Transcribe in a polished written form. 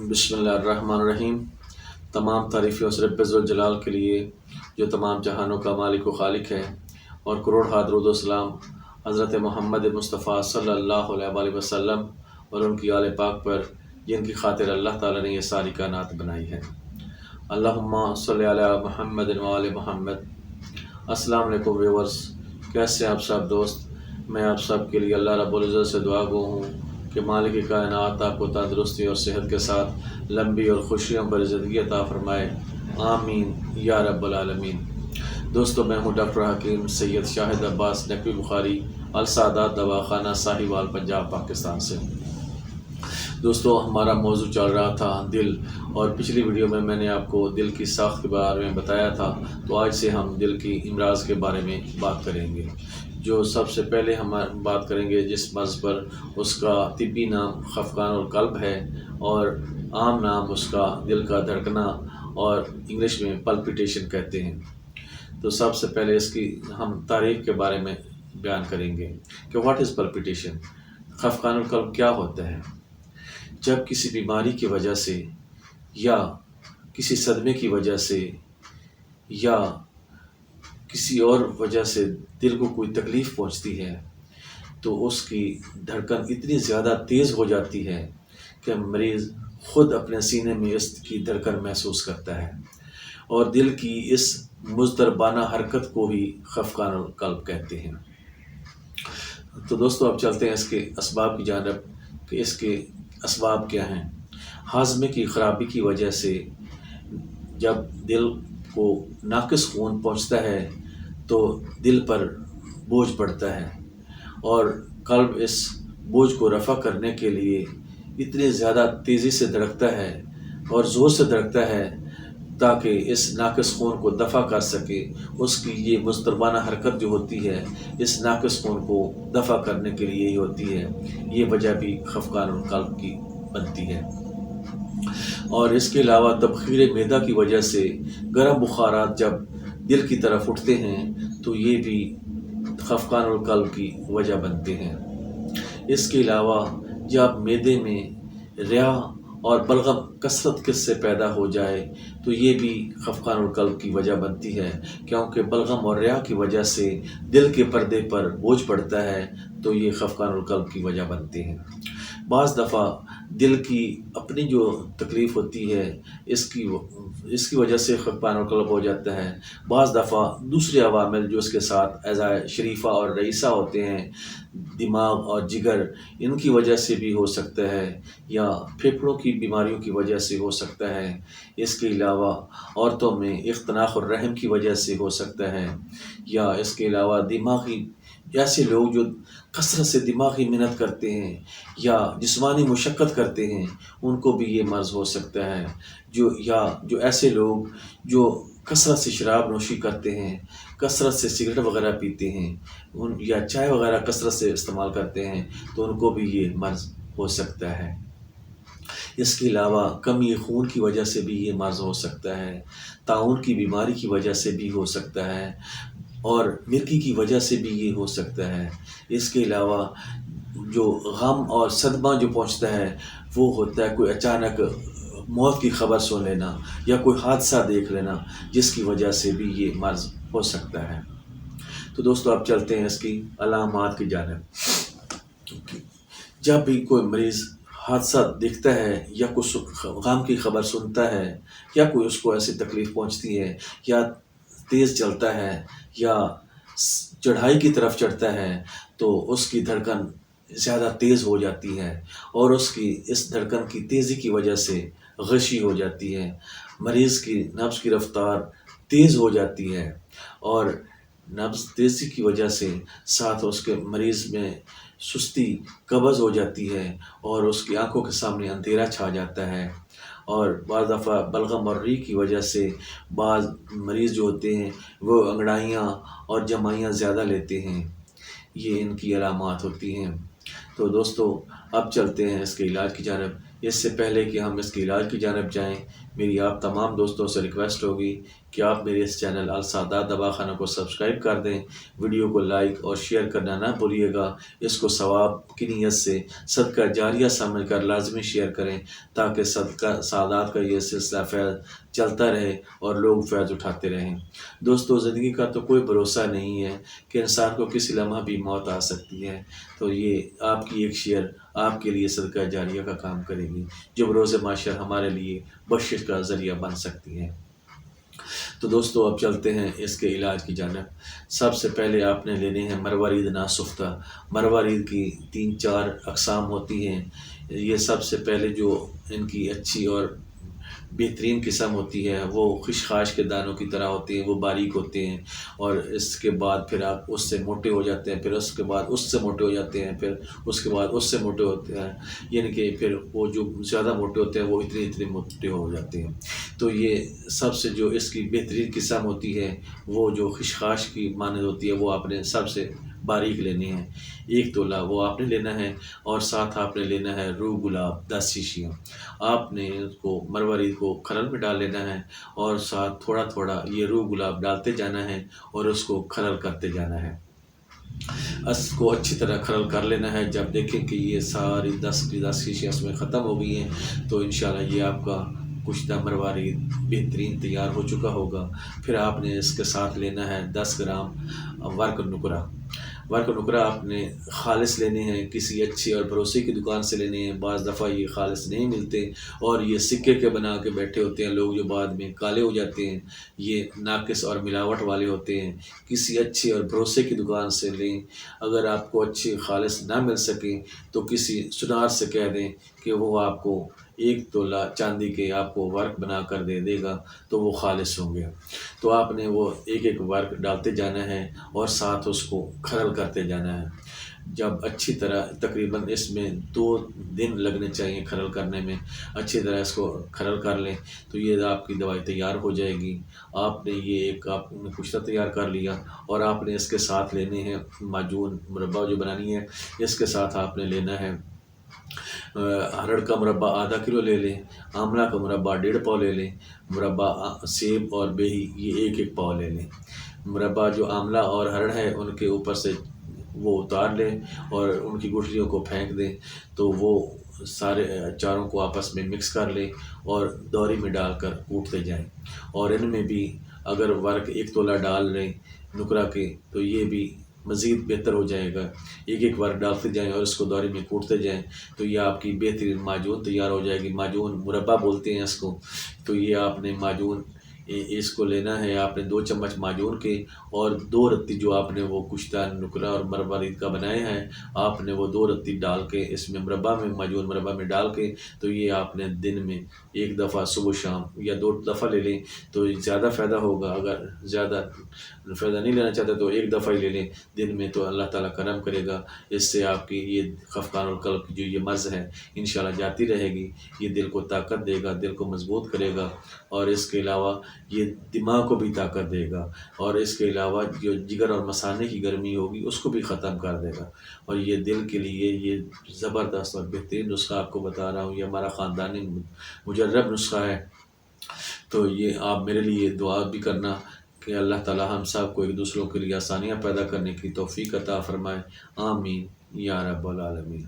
بسم اللہ الرحمن الرحیم۔ تمام تعریفیں اس رب ذوالجلال کے لیے جو تمام جہانوں کا مالک و خالق ہے، اور کروڑ ہا درود و سلام حضرت محمد مصطفیٰ صلی اللہ علیہ وآلہ وسلم اور ان کی آل پاک پر، جن کی خاطر اللہ تعالیٰ نے یہ ساری کائنات بنائی ہے۔ اللہم صلی علی محمد و آل محمد۔ السلام علیکم ویورز، کیسے آپ سب دوست؟ میں آپ سب کے لیے اللہ رب العزت سے دعا گو ہوں کہ مالک کائنات آپ کو تندرستی اور صحت کے ساتھ لمبی اور خوشیوں پر زندگی عطا فرمائے، آمین یا رب العالمین۔ دوستو، میں ہوں ڈاکٹر حکیم سید شاہد عباس نقوی بخاری، السعادات دواخانہ ساہیوال، پنجاب، پاکستان سے۔ دوستو، ہمارا موضوع چل رہا تھا دل، اور پچھلی ویڈیو میں نے آپ کو دل کی ساخت کے بارے میں بتایا تھا، تو آج سے ہم دل کی امراض کے بارے میں بات کریں گے۔ جو سب سے پہلے ہم بات کریں گے جس مرض پر، اس کا طبی نام خفقان القلب ہے، اور عام نام اس کا دل کا دھڑکنا اور انگلش میں پلپیٹیشن کہتے ہیں۔ تو سب سے پہلے اس کی ہم تعریف کے بارے میں بیان کریں گے کہ واٹ از پلپیٹیشن، خفقان القلب کیا ہوتا ہے۔ جب کسی بیماری کی وجہ سے یا کسی صدمے کی وجہ سے یا کسی اور وجہ سے دل کو کوئی تکلیف پہنچتی ہے، تو اس کی دھڑکن اتنی زیادہ تیز ہو جاتی ہے کہ مریض خود اپنے سینے میں اس کی دھڑکن محسوس کرتا ہے، اور دل کی اس مضطربانہ حرکت کو ہی خفقان القلب کہتے ہیں۔ تو دوستو، اب چلتے ہیں اس کے اسباب کی جانب کہ اس کے اسباب کیا ہیں۔ ہاضمے کی خرابی کی وجہ سے جب دل کو ناقص خون پہنچتا ہے تو دل پر بوجھ پڑتا ہے، اور قلب اس بوجھ کو رفع کرنے کے لیے اتنے زیادہ تیزی سے دھڑکتا ہے اور زور سے دھڑکتا ہے تاکہ اس ناقص خون کو دفع کر سکے۔ اس کی یہ مضطربانہ حرکت جو ہوتی ہے، اس ناقص خون کو دفع کرنے کے لیے ہی ہوتی ہے۔ یہ وجہ بھی خفقان القلب کی بنتی ہے۔ اور اس کے علاوہ تبخیر معدہ کی وجہ سے گرم بخارات جب دل کی طرف اٹھتے ہیں تو یہ بھی خفقان القلب کی وجہ بنتے ہیں۔ اس کے علاوہ جب معدے میں ریا اور بلغم کثرت سے پیدا ہو جائے تو یہ بھی خفقان القلب کی وجہ بنتی ہے، کیونکہ بلغم اور ریا کی وجہ سے دل کے پردے پر بوجھ پڑتا ہے، تو یہ خفقان القلب کی وجہ بنتے ہیں۔ بعض دفعہ دل کی اپنی جو تکلیف ہوتی ہے اس کی وجہ سے خفقان القلب ہو جاتا ہے۔ بعض دفعہ دوسرے عوامل جو اس کے ساتھ اعضائے شریفہ اور رئیسہ ہوتے ہیں، دماغ اور جگر، ان کی وجہ سے بھی ہو سکتا ہے، یا پھیپھڑوں کی بیماریوں کی وجہ سے ہو سکتا ہے۔ اس کے علاوہ عورتوں میں اختناق الرحم کی وجہ سے ہو سکتا ہے، یا اس کے علاوہ دماغی ایسے لوگ جو کثرت سے دماغی محنت کرتے ہیں یا جسمانی مشقت کرتے ہیں، ان کو بھی یہ مرض ہو سکتا ہے۔ جو ایسے لوگ جو کثرت سے شراب نوشی کرتے ہیں، کثرت سے سگریٹ وغیرہ پیتے ہیں، یا چائے وغیرہ کثرت سے استعمال کرتے ہیں، تو ان کو بھی یہ مرض ہو سکتا ہے۔ اس کے علاوہ کمی خون کی وجہ سے بھی یہ مرض ہو سکتا ہے، طاعون کی بیماری کی وجہ سے بھی ہو سکتا ہے، اور مرگی کی وجہ سے بھی یہ ہو سکتا ہے۔ اس کے علاوہ جو غم اور صدمہ جو پہنچتا ہے وہ ہوتا ہے کوئی اچانک موت کی خبر سن لینا یا کوئی حادثہ دیکھ لینا، جس کی وجہ سے بھی یہ مرض ہو سکتا ہے۔ تو دوستو، اب چلتے ہیں اس کی علامات کی جانب۔ جب بھی کوئی مریض حادثہ دیکھتا ہے یا کوئی غم کی خبر سنتا ہے، یا کوئی اس کو ایسی تکلیف پہنچتی ہے، یا تیز چلتا ہے یا چڑھائی کی طرف چڑھتا ہے، تو اس کی دھڑکن زیادہ تیز ہو جاتی ہے، اور اس کی اس دھڑکن کی تیزی کی وجہ سے غشی ہو جاتی ہے۔ مریض کی نبض کی رفتار تیز ہو جاتی ہے، اور نبض تیزی کی وجہ سے ساتھ اس کے مریض میں سستی، قبض ہو جاتی ہے، اور اس کی آنکھوں کے سامنے اندھیرا چھا جاتا ہے۔ اور بعض دفعہ بلغم اور ری کی وجہ سے بعض مریض جو ہوتے ہیں وہ انگڑائیاں اور جمائیاں زیادہ لیتے ہیں۔ یہ ان کی علامات ہوتی ہیں۔ تو دوستو، اب چلتے ہیں اس کے علاج کی جانب۔ اس سے پہلے کہ ہم اس کے علاج کی جانب جائیں، میری آپ تمام دوستوں سے ریکویسٹ ہوگی کہ آپ میرے اس چینل السعادات دواخانہ کو سبسکرائب کر دیں، ویڈیو کو لائک اور شیئر کرنا نہ بھولیے گا۔ اس کو ثواب کی نیت سے صدقہ جاریہ سمجھ کر لازمی شیئر کریں، تاکہ صدقہ سعادات کا یہ سلسلہ فیض چلتا رہے اور لوگ فیض اٹھاتے رہیں۔ دوستو، زندگی کا تو کوئی بھروسہ نہیں ہے کہ انسان کو کسی لمحہ بھی موت آ سکتی ہے، تو یہ آپ کی ایک شیئر آپ کے لیے صدقہ جاریہ کا کام کرے گی، جو بروز معاشر ہمارے لیے بخشش کا ذریعہ بن سکتی ہے۔ تو دوستو، اب چلتے ہیں اس کے علاج کی جانب۔ سب سے پہلے آپ نے لینے ہیں مروارید ناسفتہ۔ مروارید کی 3-4 اقسام ہوتی ہیں۔ یہ سب سے پہلے جو ان کی اچھی اور بہترین قسم ہوتی ہے وہ خشخاش کے دانوں کی طرح ہوتی ہیں، وہ باریک ہوتے ہیں، اور اس کے بعد پھر آپ اس سے موٹے ہو جاتے ہیں، پھر اس کے بعد اس سے موٹے ہو جاتے ہیں، پھر اس کے بعد اس سے موٹے ہوتے ہیں، یعنی کہ پھر وہ جو زیادہ موٹے ہوتے ہیں وہ اتنے موٹے ہو جاتے ہیں۔ تو یہ سب سے جو اس کی بہترین قسم ہوتی ہے وہ جو خشخاش کی مانند ہوتی ہے، وہ آپ نے سب سے باریک لینی ہے، 1 تولہ وہ آپ نے لینا ہے، اور ساتھ آپ نے لینا ہے روح گلاب 10 شیشیاں۔ آپ نے اس کو مروارید کو کھرل میں ڈال لینا ہے، اور ساتھ تھوڑا تھوڑا یہ روح گلاب ڈالتے جانا ہے اور اس کو کھرل کرتے جانا ہے۔ اس کو اچھی طرح کھرل کر لینا ہے۔ جب دیکھیں کہ یہ ساری 10 شیشیاں اس میں ختم ہو گئی ہیں تو انشاءاللہ یہ آپ کا کشتہ مروارید بہترین تیار ہو چکا ہوگا۔ پھر آپ نے اس کے ساتھ لینا ہے 10 گرام ورق نکرہ۔ ورق نکرہ آپ نے خالص لینے ہیں، کسی اچھی اور بھروسے کی دکان سے لینے ہیں۔ بعض دفعہ یہ خالص نہیں ملتے اور یہ سکے کے بنا کے بیٹھے ہوتے ہیں لوگ، جو بعد میں کالے ہو جاتے ہیں، یہ ناقص اور ملاوٹ والے ہوتے ہیں۔ کسی اچھی اور بھروسے کی دکان سے لیں۔ اگر آپ کو اچھی خالص نہ مل سکیں تو کسی سنار سے کہہ دیں کہ وہ آپ کو 1 تولہ چاندی کے آپ کو ورق بنا کر دے گا، تو وہ خالص ہوں گے۔ تو آپ نے وہ ایک ورق ڈالتے جانا ہے اور ساتھ اس کو کھرل کرتے جانا ہے۔ جب اچھی طرح تقریباً اس میں 2 دن لگنے چاہیے کھرل کرنے میں، اچھی طرح اس کو کھرل کر لیں تو یہ آپ کی دوائی تیار ہو جائے گی۔ آپ نے یہ ایک آپ نے کشتہ تیار کر لیا، اور آپ نے اس کے ساتھ لینے ہیں معجون مربع جو بنانی ہے۔ اس کے ساتھ آپ نے لینا ہے ہرڑ کا مربع ½ کلو لے لیں، آملہ کا مربع 1.5 پاؤ لے لیں، مربع سیب اور بیہی یہ 1 پاؤ لے لیں۔ مربع جو آملہ اور ہرڑ ہے ان کے اوپر سے وہ اتار لیں اور ان کی گٹھلیوں کو پھینک دیں، تو وہ سارے چاروں کو آپس میں مکس کر لیں اور دوری میں ڈال کر کوٹتے جائیں۔ اور ان میں بھی اگر ورق 1 تولہ ڈال لیں نکرہ کے تو یہ بھی مزید بہتر ہو جائے گا۔ 1 ورق ڈالتے جائیں اور اس کو دوری میں کوٹتے جائیں تو یہ آپ کی بہترین معجون تیار ہو جائے گی۔ معجون مربع بولتے ہیں اس کو۔ تو یہ آپ نے معجون اس کو لینا ہے، آپ نے 2 چمچ معجون کے، اور 2 رتی جو آپ نے وہ کشتہ نکرہ اور مروارید کا بنایا ہے، آپ نے وہ 2 رتی ڈال کے اس میں مربع میں معجون مربع میں ڈال کے، تو یہ آپ نے دن میں 1 دفعہ صبح شام یا 2 دفعہ لے لیں تو زیادہ فائدہ ہوگا۔ اگر زیادہ فائدہ نہیں لینا چاہتے تو 1 دفعہ ہی لے لیں دن میں، تو اللہ تعالیٰ کرم کرے گا۔ اس سے آپ کی یہ خفقان القلب کی جو یہ مرض ہے انشاءاللہ جاتی رہے گی۔ یہ دل کو طاقت دے گا، دل کو مضبوط کرے گا، اور اس کے علاوہ یہ دماغ کو بھی طاقت دے گا، اور اس کے علاوہ جو جگر اور مثانے کی گرمی ہوگی اس کو بھی ختم کر دے گا۔ اور یہ دل کے لیے یہ زبردست اور بہترین نسخہ آپ کو بتا رہا ہوں، یہ ہمارا خاندانی مجرب نسخہ ہے۔ تو یہ آپ میرے لیے دعا بھی کرنا کہ اللہ تعالیٰ ہم سب کو ایک دوسروں کے لیے آسانیاں پیدا کرنے کی توفیق عطا فرمائے۔ آمین یا رب العالمین۔